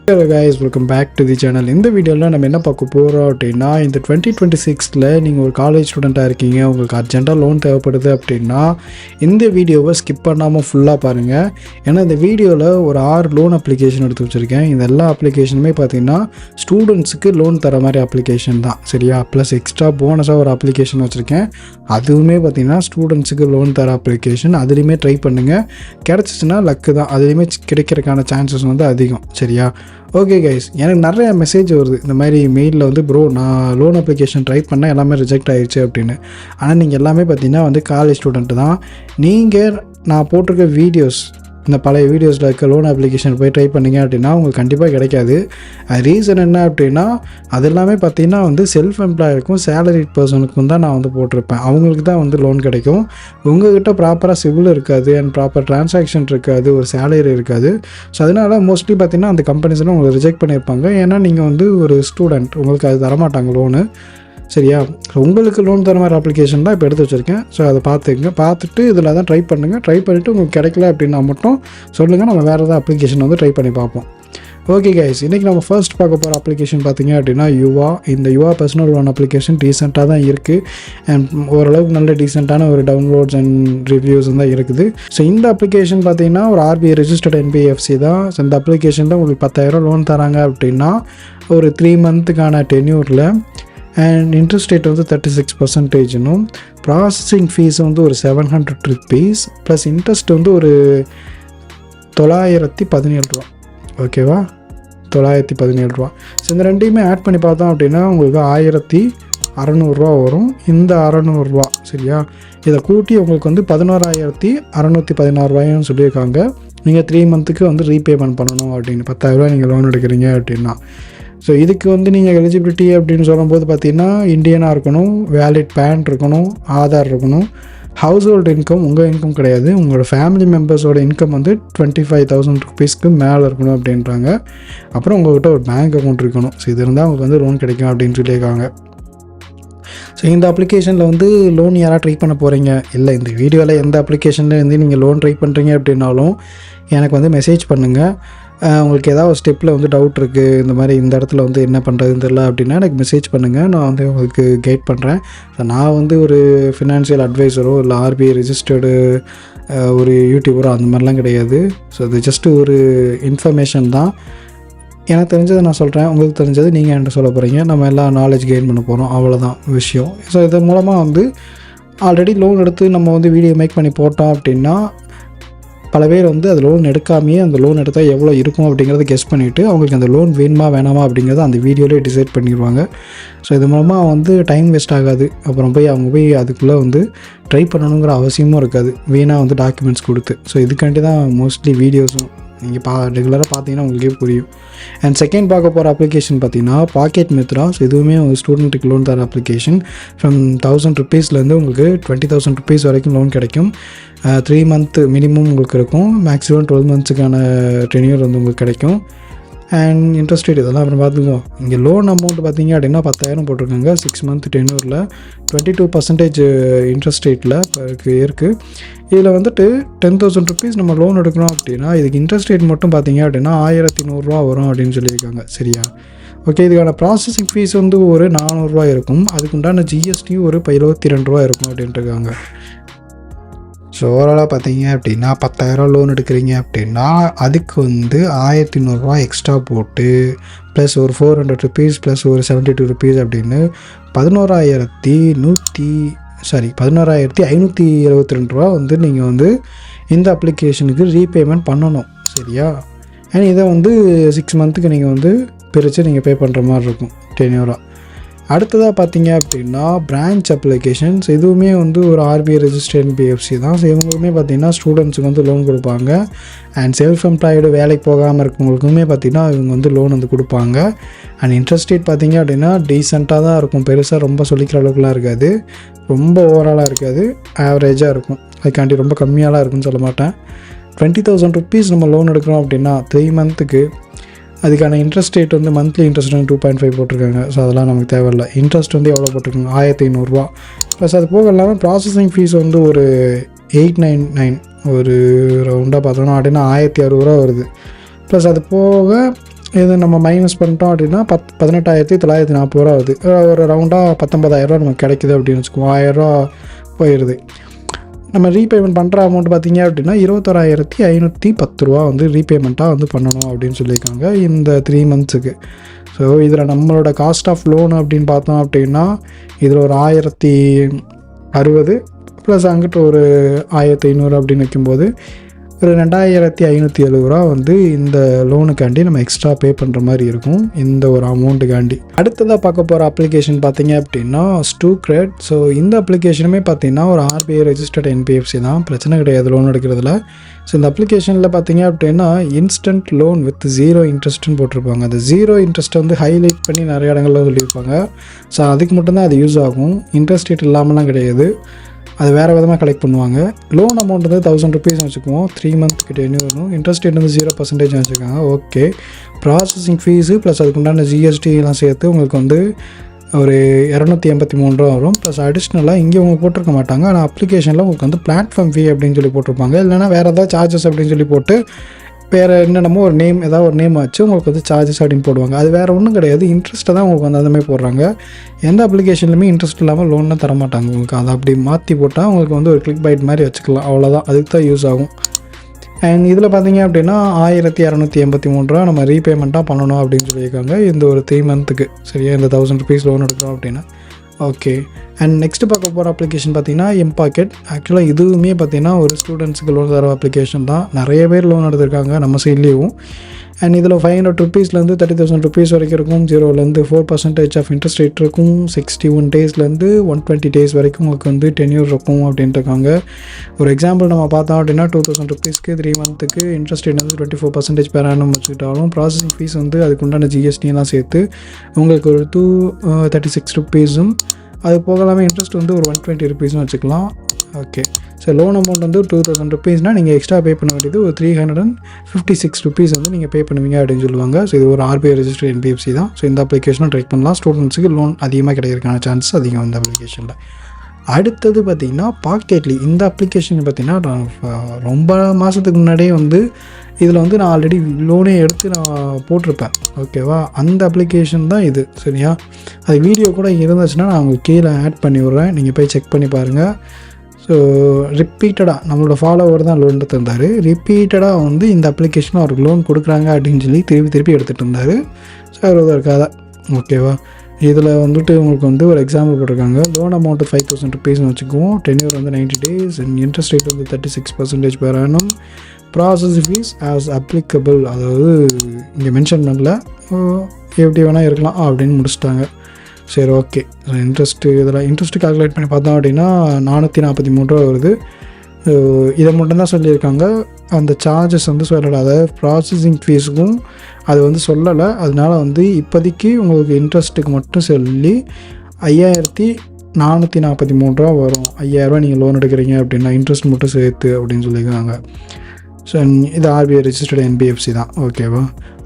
Hello guys, welcome back to the channel. இந்த வீடியோவில் நம்ம என்ன பார்க்க போகிறோம் அப்படின்னா, இந்த 2026ல் நீங்கள் ஒரு காலேஜ் ஸ்டூடெண்ட்டாக இருக்கீங்க, உங்களுக்கு அர்ஜென்ட்டாக லோன் தேவைப்படுது அப்படின்னா இந்த வீடியோவை ஸ்கிப் பண்ணாமல் ஃபுல்லாக பாருங்கள். ஏன்னா இந்த வீடியோவில் ஒரு 6 லோன் அப்ளிகேஷன் எடுத்து வச்சுருக்கேன். இந்த எல்லா அப்ளிகேஷனுமே பார்த்தீங்கன்னா ஸ்டூடெண்ட்ஸுக்கு லோன் தர மாதிரி அப்ளிகேஷன் தான், சரியா? ப்ளஸ் எக்ஸ்ட்ரா போனஸாக ஒரு அப்ளிகேஷன் வச்சுருக்கேன், அதுவுமே பார்த்தீங்கன்னா ஸ்டூடெண்ட்ஸுக்கு லோன் தர அப்ளிகேஷன். அதுலேயுமே ட்ரை பண்ணுங்கள், கிடச்சிச்சின்னா லக்கு தான், அதுலேயுமே கிடைக்கிறதுக்கான சான்சஸ் வந்து அதிகம், சரியா? ஓகே கைஸ், எனக்கு நிறைய மெசேஜ் வருது இந்த மாதிரி மெயிலில் வந்து, ப்ரோ நான் லோன் அப்ளிகேஷன் ட்ரை பண்ணேன் எல்லாமே ரிஜெக்ட் ஆகிடுச்சு அப்படின்னு. ஆனால் நீங்கள் எல்லாமே பார்த்தீங்கன்னா வந்து காலேஜ் ஸ்டூடெண்ட்டு தான். நீங்கள் நான் போட்டிருக்க வீடியோஸ், இந்த பழைய வீடியோஸில் இருக்க லோன் அப்ளிகேஷன் போய் ட்ரை பண்ணிங்க அப்படின்னா உங்களுக்கு கண்டிப்பாக கிடைக்காது. ரீசன் என்ன அப்படின்னா, அது எல்லாமே பார்த்தீங்கன்னா வந்து செல்ஃப் எம்ப்ளாயருக்கும் சேலரிட் பர்சனுக்கும் தான் நான் வந்து போட்டிருப்பேன். அவங்களுக்கு தான் வந்து லோன் கிடைக்கும். உங்கள்கிட்ட ப்ராப்பராக சிவில் இருக்காது அண்ட் ப்ராப்பர் ட்ரான்சாக்ஷன் இருக்காது, ஒரு சேலரி இருக்காது. ஸோ அதனால் மோஸ்ட்லி பார்த்தீங்கன்னா அந்த கம்பெனிஸ்லாம் உங்களுக்கு ரிஜெக்ட் பண்ணியிருப்பாங்க. ஏன்னா நீங்கள் வந்து ஒரு ஸ்டூடெண்ட், உங்களுக்கு அது தரமாட்டாங்க லோனு, சரியா? உங்களுக்கு லோன் தர மாதிரி அப்ளிகேஷன் தான் இப்போ எடுத்து வச்சுருக்கேன். ஸோ அதை பார்த்துட்டு இதில் தான் ட்ரை பண்ணுங்கள். ட்ரை பண்ணிவிட்டு உங்களுக்கு கிடைக்கல அப்படின்னா மட்டும் சொல்லுங்கள், நம்ம வேறு ஏதாவது அப்ளிகேஷன் வந்து ட்ரை பண்ணி பார்ப்போம். ஓகே கைஸ், இன்றைக்கி நம்ம ஃபர்ஸ்ட் பார்க்க போகிற அப்ளிகேஷன் பார்த்தீங்க அப்படின்னா யுவா. இந்த யுவா பர்சனல் லோன் அப்ளிகேஷன் டீசெண்டாக தான் இருக்குது அண்ட் ஓரளவுக்கு நல்ல டீசெண்டான ஒரு டவுன்லோட்ஸ் அண்ட் ரிவ்யூஸ் தான் இருக்குது. ஸோ இந்த அப்ளிகேஷன் பார்த்தீங்கன்னா ஒரு RBI ரெஜிஸ்டர்ட் NBFC தான். ஸோ இந்த அப்ளிகேஷன் தான் உங்களுக்கு 10,000 லோன் தராங்க அப்படின்னா ஒரு 3 மந்த்துக்கான டென்யூரில் அண்ட் இன்ட்ரெஸ்ட் ரேட் வந்து 36%. ப்ராசஸிங் ஃபீஸ் வந்து ஒரு 700 rupees ப்ளஸ் இன்ட்ரெஸ்ட் வந்து ஒரு 917 ரூபா, ஓகேவா? 917 ரூபா. ஸோ இந்த ரெண்டையுமே ஆட் பண்ணி பார்த்தோம் அப்படின்னா உங்களுக்கு 1600 ரூபா வரும். இந்த 600 ரூபா, சரியா? இதை கூட்டி உங்களுக்கு வந்து 11,616 ரூபாயும் சொல்லியிருக்காங்க. நீங்கள் 3 மந்த்துக்கு வந்து ரீபேமெண்ட் பண்ணணும் அப்படின்னு, 10,000 ரூபா நீங்கள் லோன் எடுக்கிறீங்க அப்படின்னா. ஸோ இதுக்கு வந்து நீங்கள் எலிஜிபிலிட்டி அப்படின்னு சொல்லும்போது பார்த்தீங்கன்னா இந்தியனாக இருக்கணும், வேலிட் பேன் இருக்கணும், ஆதார் இருக்கணும், ஹவுஸ் ஹோல்டு இன்கம் உங்கள் இன்கம் கிடையாது, உங்களோட ஃபேமிலி மெம்பர்ஸோட இன்கம் வந்து 25,000 rupeesக்கு மேலே இருக்கணும் அப்படின்றாங்க. அப்புறம் உங்கள்கிட்ட ஒரு பேங்க் அக்கௌண்ட் இருக்கணும். ஸோ இது இருந்தால் உங்களுக்கு வந்து லோன் கிடைக்கும் அப்படின்னு சொல்லியிருக்காங்க. ஸோ இந்த அப்ளிகேஷனில் வந்து லோன் யாராவது ட்ரை பண்ண போகிறீங்க, இல்லை இந்த வீடியோவில் எந்த அப்ளிகேஷனில் வந்து நீங்கள் லோன் ட்ரை பண்ணுறீங்க அப்படின்னாலும் எனக்கு வந்து மெசேஜ் பண்ணுங்கள். உங்களுக்கு ஏதாவது ஒரு ஸ்டெப்பில் வந்து டவுட் இருக்குது, இந்த மாதிரி இந்த இடத்துல வந்து என்ன பண்ணுறதுன்னு தெரியல அப்படின்னா எனக்கு மெசேஜ் பண்ணுங்கள், நான் வந்து உங்களுக்கு கைட் பண்ணுறேன். ஸோ நான் வந்து ஒரு ஃபினான்ஷியல் அட்வைஸரோ இல்லை RBI ரெஜிஸ்டர்டு ஒரு யூடியூபரோ அந்த மாதிரிலாம் கிடையாது. ஸோ இது ஜஸ்ட்டு ஒரு இன்ஃபர்மேஷன் தான். எனக்கு தெரிஞ்சதை நான் சொல்கிறேன், உங்களுக்கு தெரிஞ்சது நீங்கள் என்கிட்ட சொல்ல போகிறீங்க, நம்ம எல்லாம் நாலேஜ் கெயின் பண்ண போகிறோம், அவ்வளோதான் விஷயம். ஸோ இது மூலமாக வந்து ஆல்ரெடி லோன் எடுத்து நம்ம வந்து வீடியோ மேக் பண்ணி போட்டோம் அப்படின்னா பல பேர் வந்து அது லோன் எடுக்காமையே அந்த லோன் எடுத்தால் எவ்வளோ இருக்கும் அப்படிங்கிறத கெஸ் பண்ணிவிட்டு அவங்களுக்கு அந்த லோன் வேணுமா வேணாமா அப்படிங்கிறத அந்த வீடியோலேயே டிசைட் பண்ணிடுவாங்க. ஸோ இது மூலமாக வந்து டைம் வேஸ்ட் ஆகாது. அப்புறம் அவங்க போய் அதுக்குள்ளே வந்து ட்ரை பண்ணணுங்கிற அவசியமும் இருக்காது, வீணாக வந்து டாக்குமெண்ட்ஸ் கொடுத்து. ஸோ இதுக்காண்டி தான் மோஸ்ட்லி வீடியோஸும் நீங்கள் ரெகுலராக பார்த்தீங்கன்னா உங்களுக்கே புரியும். அண்ட் செகண்ட் பார்க்க போகிற அப்ளிகேஷன் பார்த்தீங்கன்னா பாக்கெட் மித்ரா. ஸோ இதுவுமே ஒரு ஸ்டூடெண்ட்டுக்கு லோன் தர அப்ளிகேஷன். ஃப்ரம் 1000 rupeesலேருந்து உங்களுக்கு 20,000 rupees வரைக்கும் லோன் கிடைக்கும். 3 மந்த் மினிமம் உங்களுக்கு இருக்கும், மேக்ஸிமம் 12 மந்த்ஸுக்கான டென்யூர் வந்து உங்களுக்கு கிடைக்கும். அண்ட் இன்ட்ரெஸ்ட் ரேட் இதெல்லாம் அப்புறம் பார்த்துக்குவோம். இங்கே லோன் அமௌண்ட் பார்த்தீங்க அப்படின்னா 10,000 போட்டிருக்காங்க. 6 மந்த் டென்யூரில் 22% இன்ட்ரெஸ்ட் ரேட்டில் இருக்குது. இதில் வந்துட்டு 10,000 rupees நம்ம லோன் எடுக்கிறோம் அப்படின்னா இதுக்கு இன்ட்ரெஸ்ட் ரேட் மட்டும் பார்த்தீங்க அப்படின்னா 1,100 ரூபா வரும் அப்படின்னு சொல்லியிருக்காங்க, சரியா? ஓகே, இதுக்கான ப்ராசஸிங் ஃபீஸ் வந்து ஒரு 400 ரூபா இருக்கும். அதுக்குண்டான GST ஒரு 72 ரூபா இருக்கும் அப்படின்ட்டு இருக்காங்க. ஸோ ஓவராலாக பார்த்தீங்க அப்படின்னா 10,000 லோன் எடுக்கிறீங்க அப்படின்னா அதுக்கு வந்து 1,100 ரூபா எக்ஸ்ட்ரா போட்டு ப்ளஸ் ஒரு 400 rupees ப்ளஸ் ஒரு 72 rupees அப்படின்னு 11,572 ரூபா வந்து நீங்கள் வந்து இந்த அப்ளிகேஷனுக்கு ரீபேமெண்ட் பண்ணணும், சரியா? அண்ட் இதை வந்து 6 மந்த்துக்கு நீங்கள் வந்து பிரித்து நீங்கள் பே பண்ணுற மாதிரி இருக்கும் டென்யூராக. அடுத்ததாக பார்த்தீங்க அப்படின்னா பிரான்ச் அப்ளிகேஷன்ஸ். இதுவுமே வந்து ஒரு RBI ரெஜிஸ்டர்ட் NBFC தான். ஸோ இவங்களுமே பார்த்திங்கன்னா ஸ்டூடெண்ட்ஸுக்கு வந்து லோன் கொடுப்பாங்க. அண்ட் செல்ஃப் எம்ப்ளாய்டு வேலைக்கு போகாமல் இருக்கவங்களுக்குமே பார்த்திங்கன்னா இவங்க வந்து லோன் வந்து கொடுப்பாங்க. அண்ட் இன்ட்ரெஸ்ட் ரேட் பார்த்திங்க அப்படின்னா டீசெண்டாக தான் இருக்கும், பெருசாக ரொம்ப சொல்லிக்கிற அளவுக்குலாம் இருக்காது, ரொம்ப ஓவராலாக இருக்காது, ஆவரேஜாக இருக்கும். அதுக்காண்டி ரொம்ப கம்மியாலாம் இருக்குன்னு சொல்ல மாட்டேன். 20,000 rupees நம்ம லோன் எடுக்கிறோம் அப்படின்னா 3 மந்த்துக்கு அதுக்கான இன்ட்ரெஸ்ட் ரேட் வந்து மந்த்லி இன்ட்ரெஸ்ட் வந்து 2.5 போட்டிருக்காங்க. ஸோ அதெல்லாம் நமக்கு தேவையில்லை. இன்ட்ரெஸ்ட் வந்து எவ்வளோ போட்டிருக்காங்க, 1,500 ரூபா. ப்ளஸ் அது போக இல்லாமல் ப்ராசஸிங் ஃபீஸ் வந்து ஒரு 899, ஒரு ரவுண்டாக பார்த்தோன்னா அப்படின்னா 1,600 ரூபா வருது. ப்ளஸ் அது போக இது நம்ம மைனஸ் பண்ணிட்டோம் அப்படின்னா 18,940 ரூபா ஆகுது. ஒரு ரவுண்டாக 19,000 ரூபா நமக்கு கிடைக்குது அப்படின்னு வச்சுக்குவோம். 1000 ரூபா போயிடுது. நம்ம ரீபேமெண்ட் பண்ணுற அமௌண்ட் பார்த்திங்க அப்படின்னா 21,510 ரூபா வந்து ரீபேமெண்ட்டாக வந்து பண்ணணும் அப்படின்னு சொல்லியிருக்காங்க இந்த 3 மந்த்ஸுக்கு. ஸோ இதில் நம்மளோட காஸ்ட் ஆஃப் லோன் அப்படின்னு பார்த்தோம் அப்படின்னா இதில் ஒரு 1,060 ப்ளஸ் அங்கிட்ட ஒரு 1,500 அப்படின்னு வைக்கும்போது ஒரு 2,570 ரூபா வந்து இந்த லோனுக்காண்டி நம்ம எக்ஸ்ட்ரா பே பண்ணுற மாதிரி இருக்கும் இந்த ஒரு அமௌண்ட்டுக்காண்டி. அடுத்ததாக பார்க்க போகிற அப்ளிகேஷன் பார்த்திங்க அப்படின்னா ஸ்டூக்ரெட். ஸோ இந்த அப்ளிகேஷனுமே பார்த்திங்கன்னா ஒரு RBI ரெஜிஸ்டர்ட் NBFC தான், பிரச்சனை கிடையாது லோன் எடுக்கிறதுல. ஸோ இந்த அப்ளிகேஷனில் பார்த்திங்க அப்படின்னா இன்ஸ்டன்ட் லோன் வித் 0 இன்ட்ரெஸ்ட்னு போட்டிருப்பாங்க. அந்த 0 இன்ட்ரெஸ்ட்டை வந்து ஹைலைட் பண்ணி நிறைய இடங்களில் சொல்லியிருப்பாங்க. ஸோ அதுக்கு மட்டும்தான் அது யூஸ் ஆகும், இன்ட்ரெஸ்ட் ரேட் இல்லாமலாம் கிடையாது. அது வேறு விதமாக கலெக்ட் பண்ணுவாங்க. லோன் அமௌண்ட் வந்து 1,000 ருபீஸ் வச்சுக்குவோம், 3 மந்த்க்கு டென்யூர்னும். இன்ட்ரெஸ்ட் ரேட் வந்து 0% வச்சுருக்காங்க. ஓகே, ப்ராசஸிங் ஃபீஸு ப்ளஸ் அதுக்குண்டான GSTலாம் சேர்த்து உங்களுக்கு வந்து ஒரு 283 ரூபா வரும். ப்ளஸ் அடிஷ்னலாக இங்கே அவங்க போட்டிருக்க மாட்டாங்க, ஆனால் அப்ளிகேஷனில் உங்களுக்கு வந்து பிளாட்ஃபார்ம் ஃபீ அப்படின்னு சொல்லி போட்டிருப்பாங்க. இல்லைனா வேறு ஏதாவது சார்ஜஸ் அப்படின்னு சொல்லி போட்டு வேறு என்னென்னமோ ஒரு நேம், ஏதாவது ஒரு நேம் வச்சு உங்களுக்கு வந்து சார்ஜஸ் அப்படின்னு போடுவாங்க. அது வேறு ஒன்றும் கிடையாது, இன்ட்ரெஸ்ட்டை தான் உங்களுக்கு வந்து அந்தமாதிரி போடுறாங்க. எந்த அப்ளிகேஷன்லையுமே இன்ட்ரெஸ்ட் இல்லாமல் லோன்லாம் தர மாட்டாங்க உங்களுக்கு. அதை அப்படி மாற்றி போட்டால் உங்களுக்கு வந்து ஒரு கிளிக் பைட் மாதிரி வச்சுக்கலாம், அவ்வளோதான். அதுக்கு தான் யூஸ் ஆகும். அண்ட் இதில் பார்த்தீங்க அப்படின்னா 1,283 ரூபா நம்ம ரீபேமெண்ட்டாக பண்ணணும் அப்படின்னு சொல்லியிருக்காங்க இந்த ஒரு 3 மந்த்துக்கு. சரியா, இந்த 1,000 ருபீஸ் லோன் எடுக்கிறோம் அப்படின்னா. ஓகே, அண்ட் நெக்ஸ்ட்டு பார்க்க போகிற அப்ளிகேஷன் பார்த்திங்கன்னா எம்பாக்கெட். ஆக்சுவலாக இதுவுமே பார்த்திங்கன்னா ஒரு ஸ்டூடெண்ட்ஸுக்கு லோன் தர அப்ளிகேஷன் தான். நிறைய பேர் லோன் எடுத்திருக்காங்க நம்ம சைட்லேயும். அண்ட் இதில் 500 ருபீஸ்லேருந்து 30,000 ருபீஸ் வரைக்கும் இருக்கும். 0லேருந்து 4% ஆஃப் இன்ட்ரெஸ்ட் ரேட் இருக்கும். 61 டேஸ்லேருந்து 120 டேஸ் வரைக்கும் உங்களுக்கு வந்து டென்யூர் இருக்கும் அப்படின்ட்டு இருக்காங்க. ஒரு எக்ஸாம்பிள் நம்ம பார்த்தோம் அப்படின்னா 2,000 ருபீஸ்க்கு 3 மந்த்துக்கு இன்ட்ரெஸ்ட் ரேட் வந்து 24% பெர் ஆனம் வச்சுக்கிட்டாலும் ப்ராசஸிங் ஃபீஸ் வந்து அதுக்குண்டான GSTலாம் சேர்த்து உங்களுக்கு ஒரு 236 ருபீஸும், அது போகலாமல் இன்ட்ரெஸ்ட் வந்து ஒரு 120 ருபீஸும் வச்சுக்கலாம். ஓகே, ஸோ லோன் அமௌண்ட் வந்து 2,000 ருபீஸ்னால் நீங்கள் எக்ஸ்ட்ரா பே பண்ண வேண்டியது ஒரு 356 ருபீஸ் வந்து நீங்கள் பே பண்ணுவீங்க அப்படின்னு சொல்லுவாங்க. ஸோ இது ஒரு RBI ரெஜிஸ்டர்ட் NBFC தான். ஸோ இந்த அப்ளிகேஷனும் ட்ரை பண்ணலாம். ஸ்டூடெண்ட்ஸுக்கு லோன் அதிகமாக கிடைக்கிறதுக்கான சான்சஸ் அதிகம் இந்த அப்ளிகேஷனில். அடுத்தது பார்த்திங்கன்னா பாக்கெட்லி. இந்த அப்ளிகேஷன் பார்த்திங்கன்னா ரொம்ப மாதத்துக்கு முன்னாடியே வந்து இதில் வந்து நான் ஆல்ரெடி லோனே எடுத்து நான் போட்டிருப்பேன். ஓகேவா, அந்த அப்ளிகேஷன் தான் இது. சரியா, அது வீடியோ கூட இருந்துச்சுன்னா நான் உங்களுக்கு கீழே ஆட் பண்ணி விட்றேன், நீங்கள் போய் செக் பண்ணி பாருங்கள். ஸோ ரிப்பீட்டடாக நம்மளோட ஃபாலோவர் தான் லோன் எடுத்துருந்தார். ரிப்பீட்டடாக வந்து இந்த அப்ளிகேஷனில் அவருக்கு லோன் கொடுக்குறாங்க அப்படின்னு சொல்லி திருப்பி எடுத்துகிட்டு இருந்தார். ஸோ அவர் இருக்காத. ஓகேவா, இதில் வந்துட்டு உங்களுக்கு வந்து ஒரு எக்ஸாம்பிள் போட்டிருக்காங்க. லோன் அமௌண்ட்டு 5,000 ருபீஸ்னு வச்சுக்குவோம். டென்யூர் வந்து 90 டேஸ். அண்ட் இன்ட்ரெஸ்ட் ரேட் வந்து 36% per annum. Process fees as applicable, அதாவது இங்கே மென்ஷன் பண்ணல, எப்படி வேணால் இருக்கலாம் அப்படின்னு முடிச்சிட்டாங்க. சரி, ஓகே. இதில் இன்ட்ரெஸ்ட்டு கால்குலேட் பண்ணி பார்த்தோம் அப்படின்னா 443 ரூபா வருது. இதை மட்டும்தான் சொல்லியிருக்காங்க, அந்த சார்ஜஸ் வந்து சொல்லலை. அதாவது ப்ராசஸிங் ஃபீஸுக்கும் அது வந்து சொல்லலை. அதனால் வந்து இப்போதைக்கு உங்களுக்கு இன்ட்ரெஸ்ட்டுக்கு மட்டும் சொல்லி 5,443 ரூபா வரும். 5,000 ரூபா நீங்கள் லோன் எடுக்கிறீங்க அப்படின்னா இன்ட்ரெஸ்ட் மட்டும் சேர்த்து அப்படின்னு சொல்லியிருக்காங்க. ஸோ இது RBI ரெஜிஸ்டர்ட் NBFC தான். ஓகேவா,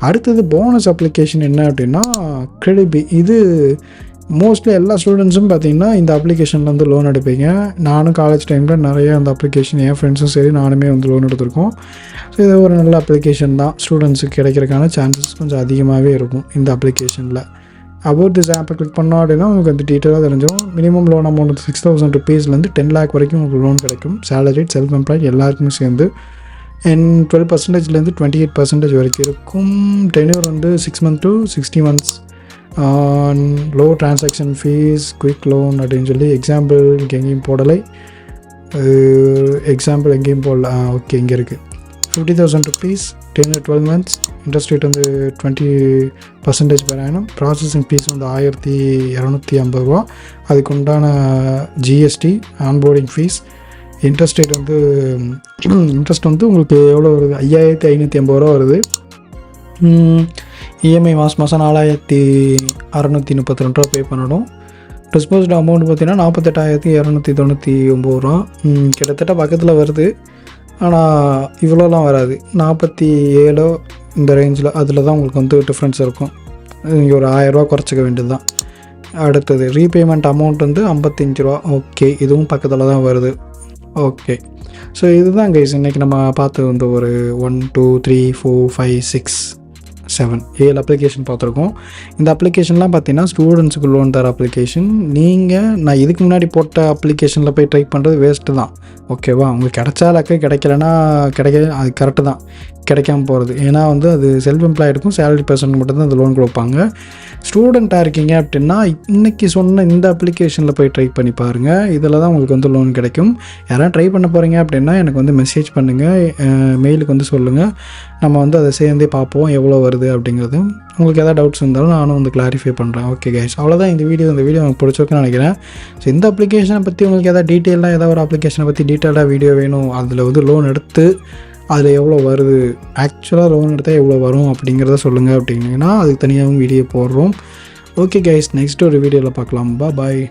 அடுத்தது போனஸ் அப்ளிகேஷன் என்ன அப்படின்னா கிரெடிட். இது மோஸ்ட்லி எல்லா ஸ்டூடெண்ட்ஸும் பார்த்திங்கன்னா இந்த அப்ளிகேஷனில் வந்து லோன் எடுப்பீங்க. நானும் காலேஜ் டைமில் நிறைய அந்த அப்ளிகேஷன், என் ஃப்ரெண்ட்ஸும் சரி நானுமே வந்து லோன் எடுத்திருக்கோம். ஸோ இது ஒரு நல்ல அப்ளிகேஷன் தான். ஸ்டூடெண்ட்ஸுக்கு கிடைக்கிறதுக்கான சான்சஸ் கொஞ்சம் அதிகமாகவே இருக்கும் இந்த அப்ளிகேஷனில். அபவுட் திஸ் ஆப்பை கிளிக் பண்ணோம் அப்படின்னா உங்களுக்கு வந்து டீட்டெயிலாக தெரிஞ்சிடும். மினிமம் லோன் அமௌண்ட் 6,000 ருபீஸ்லேருந்து 10 lakh வரைக்கும் உங்களுக்கு லோன் கிடைக்கும். சேலரி, செல்ஃப் எம்ப்ளாய்ட் எல்லாருக்குமே சேர்ந்து. அண்ட் 12%லேருந்து 28% வரைக்கும் இருக்கும். டென்யூர் வந்து 6 months to 60 months. Low transaction fees, quick loan அப்படின்னு சொல்லி எக்ஸாம்பிள் இங்கே எங்கேயும் போடலை. எக்ஸாம்பிள் எங்கேயும் போடல. ஓகே, இங்கே இருக்குது. 50,000 ருபீஸ், 12 months. இன்ட்ரெஸ்ட் ரேட் வந்து 20% பெர் ஆனம். ப்ராசஸிங் ஃபீஸ் வந்து 1,250 ரூபா. அதுக்கு உண்டான GST, onboarding fees. Interest rate வந்து இன்ட்ரெஸ்ட் வந்து உங்களுக்கு எவ்வளோ வருது? 5,550 ரூபா வருது. EMI மாதம் 4,632 ரூபா பே பண்ணணும். டிஸ்போஸ்டு அமௌண்ட் பார்த்திங்கன்னா 48,299 ரூபா. கிட்டத்தட்ட பக்கத்தில் வருது, ஆனால் இவ்வளோலாம் வராது. 47 இந்த ரேஞ்சில், அதில் தான் உங்களுக்கு வந்து டிஃப்ரென்ஸ் இருக்கும். இங்கே ஒரு 1000 ரூபா குறைச்சிக்க வேண்டியது தான். அடுத்தது ரீபேமெண்ட் அமௌண்ட் வந்து 55 ரூபா. ஓகே, இதுவும் பக்கத்தில் தான் வருது. ஓகே, ஸோ இதுதான் கைஸ் இன்றைக்கி நம்ம பார்த்து வந்து ஒரு 1 2 3 4 5 6 7 அப்ளிகேஷன் பார்த்துருக்கோம். இந்த அப்ளிகேஷன்லாம் பார்த்தீங்கன்னா ஸ்டூடெண்ட்ஸுக்கு லோன் தர அப்ளிகேஷன். நான் இதுக்கு முன்னாடி போட்ட அப்ளிகேஷனில் போய் ட்ரை பண்ணுறது வேஸ்ட்டு தான். ஓகேவா? உங்களுக்கு கிடைச்சா லக்கு, கிடைக்கலன்னா அது கரெக்டு தான், கிடைக்காம போகிறது. ஏன்னா அது செல்ஃப் எம்ப்ளாய்டுக்கும் சேலரி பர்சனுக்கு மட்டும்தான் அந்த லோன் கொடுப்பாங்க. ஸ்டூடெண்ட்டாக இருக்கீங்க அப்படின்னா இன்றைக்கி சொன்ன இந்த அப்ளிகேஷனில் போய் ட்ரை பண்ணி பாருங்கள். இதில் தான் உங்களுக்கு லோன் கிடைக்கும். யாராவது ட்ரை பண்ண போகிறீங்க அப்படின்னா எனக்கு மெசேஜ் பண்ணுங்கள், மெயிலுக்கு சொல்லுங்கள். நம்ம அதை சேர்ந்தே பார்ப்போம் எவ்வளோ வருது அப்படிங்கிறது. உங்களுக்கு எதாவது டவுட்ஸ் இருந்தாலும் நானும் கிளாரிஃபை பண்ணுறேன். ஓகே கைஸ், அவ்வளோதான் இந்த வீடியோ உங்களுக்கு பிடிச்சிருக்குன்னு நினைக்கிறேன். ஸோ இந்த அப்ளிகேஷனை பற்றி உங்களுக்கு எதாவது டீட்டெயிலாக ஏதாவது ஒரு அப்ளிகேஷனை பற்றி டீட்டெயிலாக வீடியோ வேணும், அதில் லோன் எடுத்து அதில் எவ்வளோ வருது, ஆக்சுவலாக லோன் எடுத்தால் எவ்வளோ வரும் அப்படிங்கிறத சொல்லுங்கள் அப்படின்னீங்கன்னா அதுக்கு தனியாகவும் வீடியோ போடுறோம். ஓகே கைஸ், நெக்ஸ்ட் ஒரு வீடியோவில் பார்க்கலாம். பாய்.